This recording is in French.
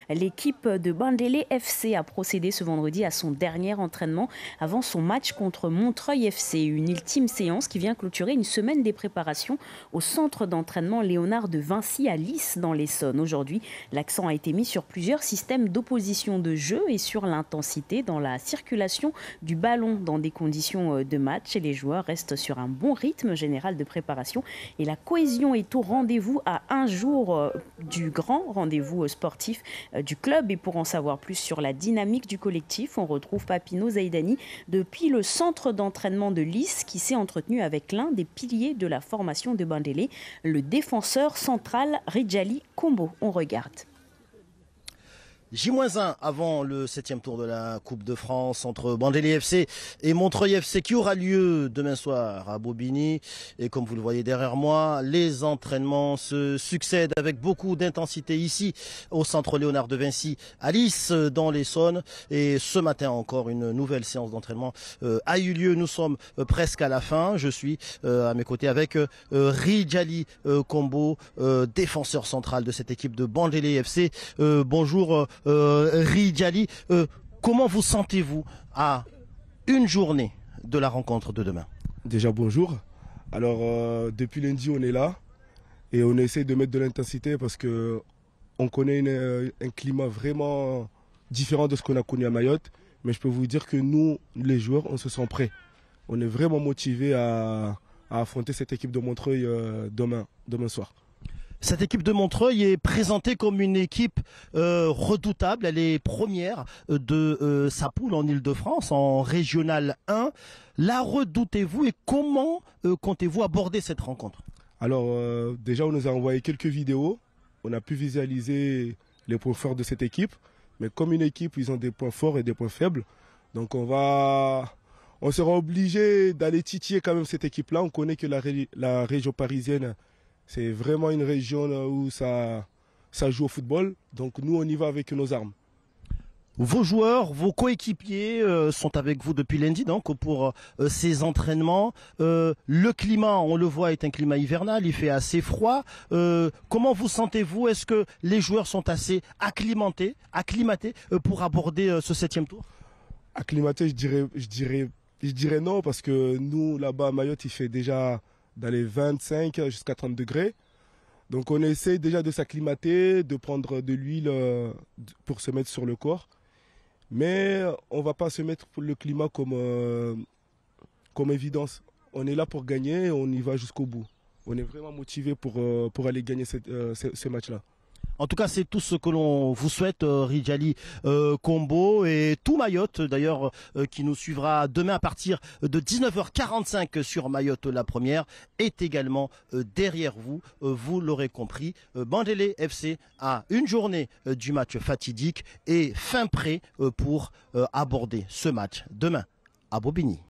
L'équipe de Bandélé FC a procédé ce vendredi à son dernier entraînement avant son match contre Montreuil FC. Une ultime séance qui vient clôturer une semaine des préparations au centre d'entraînement Léonard de Vinci à Lys dans l'Essonne. Aujourd'hui, l'accent a été mis sur plusieurs systèmes d'opposition de jeu et sur l'intensité dans la circulation du ballon dans des conditions de match. Et les joueurs restent sur un bon rythme général de préparation et la cohésion est au rendez-vous à un jour du grand rendez-vous sportif du club. Et pour en savoir plus sur la dynamique du collectif, on retrouve Papino Zaidani depuis le centre d'entraînement de Lys qui s'est entretenu avec l'un des piliers de la formation de Bandélé, le défenseur central Ridjali Kombo. On regarde. J-1 avant le 7e tour de la Coupe de France entre Bandélé FC et Montreuil FC qui aura lieu demain soir à Bobigny. Et comme vous le voyez derrière moi, les entraînements se succèdent avec beaucoup d'intensité ici au centre Léonard de Vinci à Lys dans l'Essonne. Et ce matin encore une nouvelle séance d'entraînement a eu lieu. Nous sommes presque à la fin. Je suis à mes côtés avec Ridjali Kombo, défenseur central de cette équipe de Bandélé FC. Bonjour Ridjali, comment vous sentez-vous à une journée de la rencontre de demain? Déjà bonjour. Alors depuis lundi on est là et on essaie de mettre de l'intensité parce que on connaît un climat vraiment différent de ce qu'on a connu à Mayotte. Mais je peux vous dire que nous, les joueurs, on se sent prêts. On est vraiment motivés à affronter cette équipe de Montreuil demain soir. Cette équipe de Montreuil est présentée comme une équipe redoutable. Elle est première de sa poule en Ile-de-France, en Régional 1. La redoutez-vous et comment comptez-vous aborder cette rencontre? Alors déjà, on nous a envoyé quelques vidéos. On a pu visualiser les points forts de cette équipe. Mais comme une équipe, ils ont des points forts et des points faibles. Donc on sera obligé d'aller titiller quand même cette équipe-là. On connaît que la région parisienne, c'est vraiment une région où ça joue au football. Donc nous, on y va avec nos armes. Vos joueurs, vos coéquipiers sont avec vous depuis lundi donc pour ces entraînements. Le climat, on le voit, est un climat hivernal, il fait assez froid. Comment vous sentez-vous? Est-ce que les joueurs sont assez acclimatés pour aborder ce 7e tour? Acclimatés, je dirais non, parce que nous, là-bas à Mayotte, il fait déjà dans les 25 jusqu'à 30 degrés. Donc on essaie déjà de s'acclimater, de prendre de l'huile pour se mettre sur le corps. Mais on ne va pas se mettre pour le climat comme évidence. On est là pour gagner et on y va jusqu'au bout. On est vraiment motivé pour aller gagner ce match-là. En tout cas, c'est tout ce que l'on vous souhaite, Ridjali Kombo et tout Mayotte, d'ailleurs, qui nous suivra demain à partir de 19h45 sur Mayotte la première, est également derrière vous. Vous l'aurez compris, Bandélé FC a une journée du match fatidique et fin prêt pour aborder ce match demain à Bobigny.